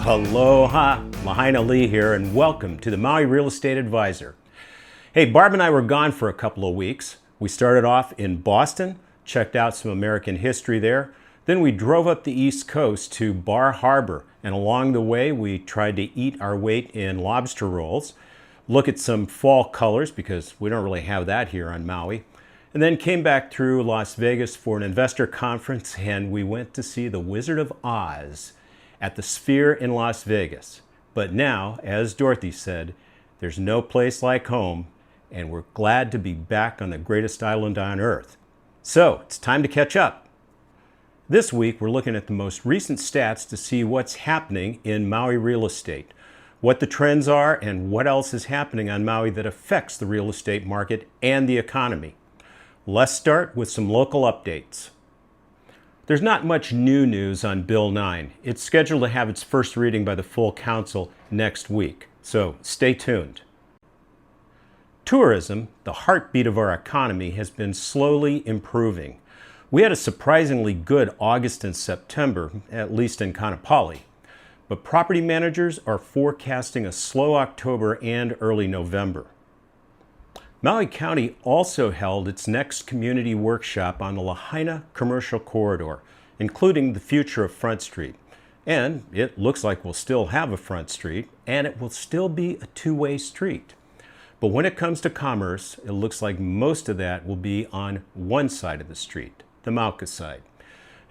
Aloha, Lahaina Lee here, and welcome to the Maui Real Estate Advisor. Hey, Barb and I were gone for a couple of weeks. We started off in Boston, checked out some American history there. Then we drove up the East Coast to Bar Harbor, and along the way we tried to eat our weight in lobster rolls, look at some fall colors because we don't really have that here on Maui, and then came back through Las Vegas for an investor conference, and we went to see the Wizard of Oz at the Sphere in Las Vegas. But now, as Dorothy said, there's no place like home, and we're glad to be back on the greatest island on earth. So it's time to catch up. This week we're looking at the most recent stats to see what's happening in Maui real estate, what the trends are, and what else is happening on Maui that affects the real estate market and the economy. Let's start with some local updates. There's not much new news on Bill 9. It's scheduled to have its first reading by the full council next week, so stay tuned. Tourism, the heartbeat of our economy, has been slowly improving. We had a surprisingly good August and September, at least in Kaanapali, but property managers are forecasting a slow October and early November. Maui County also held its next community workshop on the Lahaina commercial corridor, including the future of Front Street. And it looks like we'll still have a Front Street, and it will still be a two-way street. But when it comes to commerce, it looks like most of that will be on one side of the street, the Mauka side.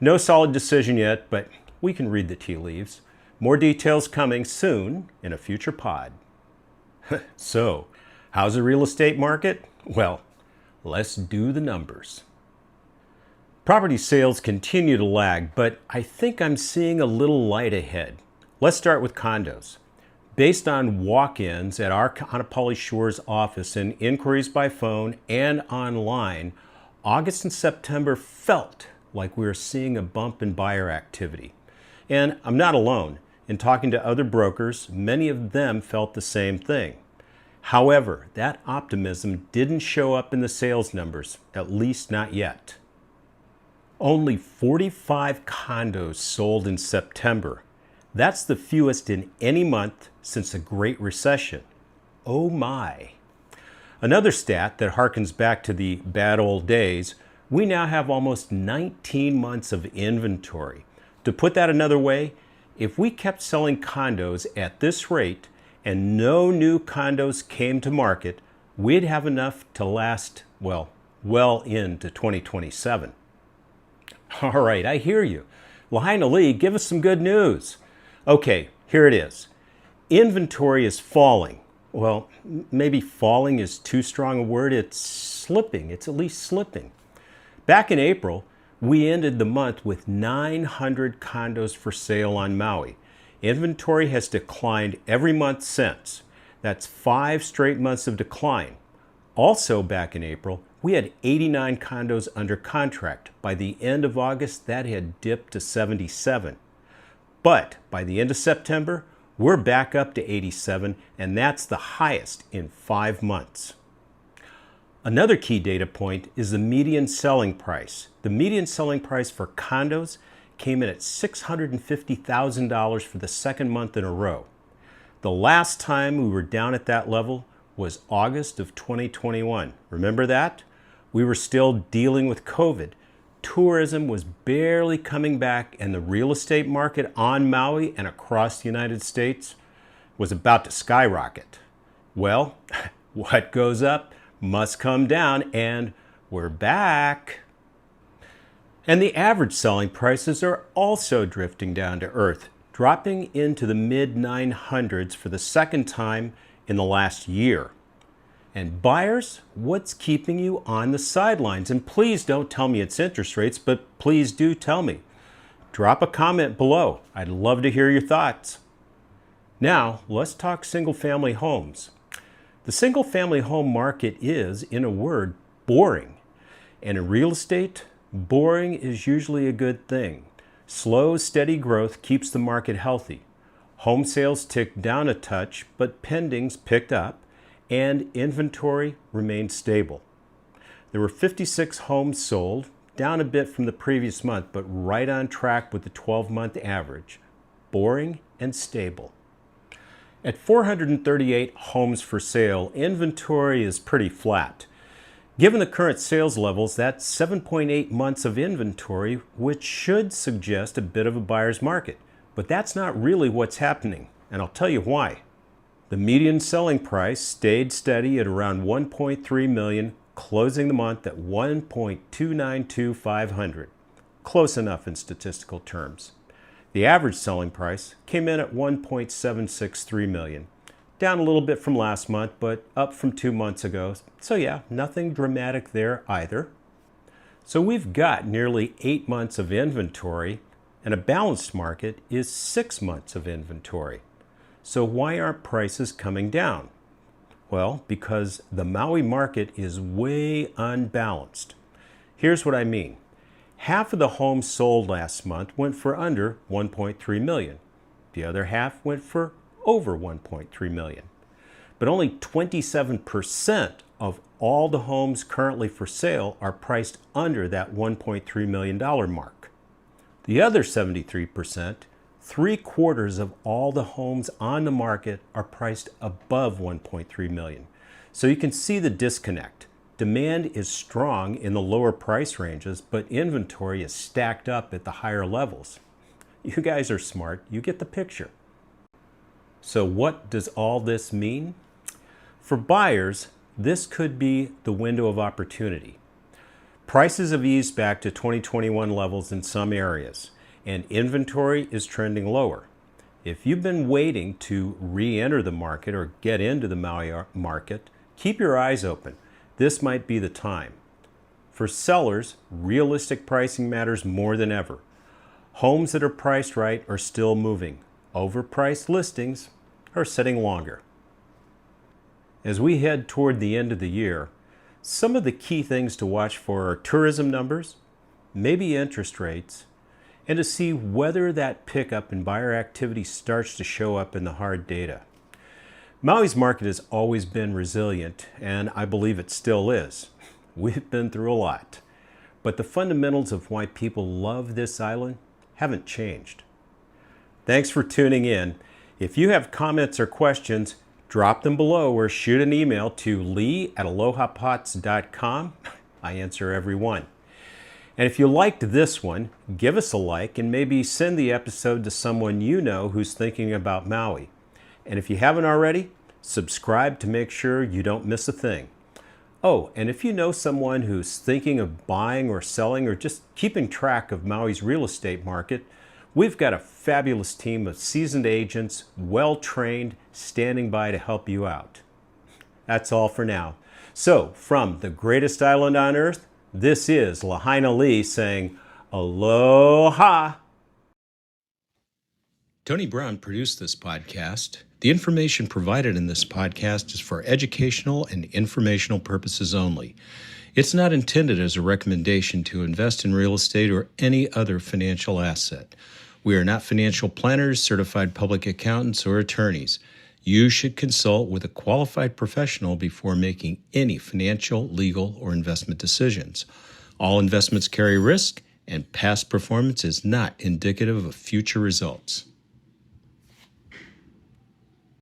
No solid decision yet, but we can read the tea leaves. More details coming soon in a future pod. So, how's the real estate market? Well, let's do the numbers. Property sales continue to lag, but I think I'm seeing a little light ahead. Let's start with condos. Based on walk-ins at our Kaanapali Shores office and inquiries by phone and online, August and September felt like we were seeing a bump in buyer activity. And I'm not alone. In talking to other brokers, many of them felt the same thing. However, that optimism didn't show up in the sales numbers, at least not yet. Only 45 condos sold in September. That's the fewest in any month since the Great Recession. Oh my. Another stat that harkens back to the bad old days, we now have almost 19 months of inventory. To put that another way, if we kept selling condos at this rate, and no new condos came to market, we'd have enough to last, well into 2027. All right, I hear you. Lahaina Lee, give us some good news. Okay, here it is. Inventory is falling. Well, maybe falling is too strong a word. It's slipping. It's at least slipping. Back in April, we ended the month with 900 condos for sale on Maui. Inventory has declined every month since. That's 5 straight months of decline. Also back in April, we had 89 condos under contract. By the end of August, that had dipped to 77. But by the end of September, we're back up to 87, and that's the highest in 5 months. Another key data point is the median selling price. The median selling price for condos came in at $650,000 for the second month in a row. The last time we were down at that level was August of 2021. Remember that? We were still dealing with COVID. Tourism was barely coming back, and the real estate market on Maui and across the United States was about to skyrocket. Well, what goes up must come down, and we're back. And the average selling prices are also drifting down to earth, dropping into the mid-900s for the second time in the last year. And buyers, what's keeping you on the sidelines? And please don't tell me it's interest rates, but please do tell me. Drop a comment below. I'd love to hear your thoughts. Now, let's talk single-family homes. The single-family home market is, in a word, boring. And in real estate, boring is usually a good thing. Slow, steady growth keeps the market healthy. Home sales ticked down a touch, but pendings picked up, and inventory remained stable. There were 56 homes sold, down a bit from the previous month, but right on track with the 12-month average. Boring and stable. At 438 homes for sale, inventory is pretty flat. Given the current sales levels, that's 7.8 months of inventory, which should suggest a bit of a buyer's market. But that's not really what's happening, and I'll tell you why. The median selling price stayed steady at around $1.3 million, closing the month at $1.292,500. Close enough in statistical terms. The average selling price came in at $1.763 million. Down a little bit from last month, but up from 2 months ago. So yeah, nothing dramatic there either. So we've got nearly 8 months of inventory, and a balanced market is 6 months of inventory. So why aren't prices coming down? Well, because the Maui market is way unbalanced. Here's what I mean. Half of the homes sold last month went for under $1.3 million. The other half went for over $1.3 million. But only 27% of all the homes currently for sale are priced under that $1.3 million mark. The other 73%, 3/4 of all the homes on the market, are priced above $1.3 million. So you can see the disconnect. Demand is strong in the lower price ranges, but inventory is stacked up at the higher levels. You guys are smart. You get the picture. So what does all this mean? For buyers, this could be the window of opportunity. Prices have eased back to 2021 levels in some areas, and inventory is trending lower. If you've been waiting to re-enter the market or get into the Maui market, keep your eyes open. This might be the time. For sellers, realistic pricing matters more than ever. Homes that are priced right are still moving. Overpriced listings are sitting longer. As we head toward the end of the year, some of the key things to watch for are tourism numbers, maybe interest rates, and to see whether that pickup in buyer activity starts to show up in the hard data. Maui's market has always been resilient, and I believe it still is. We've been through a lot, but the fundamentals of why people love this island haven't changed. Thanks for tuning in. If you have comments or questions, drop them below or shoot an email to lee@alohapots.com. I answer every one. And if you liked this one, give us a like and maybe send the episode to someone you know who's thinking about Maui. And if you haven't already, subscribe to make sure you don't miss a thing. Oh, and if you know someone who's thinking of buying or selling or just keeping track of Maui's real estate market, we've got a fabulous team of seasoned agents, well-trained, standing by to help you out. That's all for now. So, from the greatest island on earth, this is Lahaina Lee saying, Aloha! Tony Brown produced this podcast. The information provided in this podcast is for educational and informational purposes only. It's not intended as a recommendation to invest in real estate or any other financial asset. We are not financial planners, certified public accountants, or attorneys. You should consult with a qualified professional before making any financial, legal, or investment decisions. All investments carry risk, and past performance is not indicative of future results.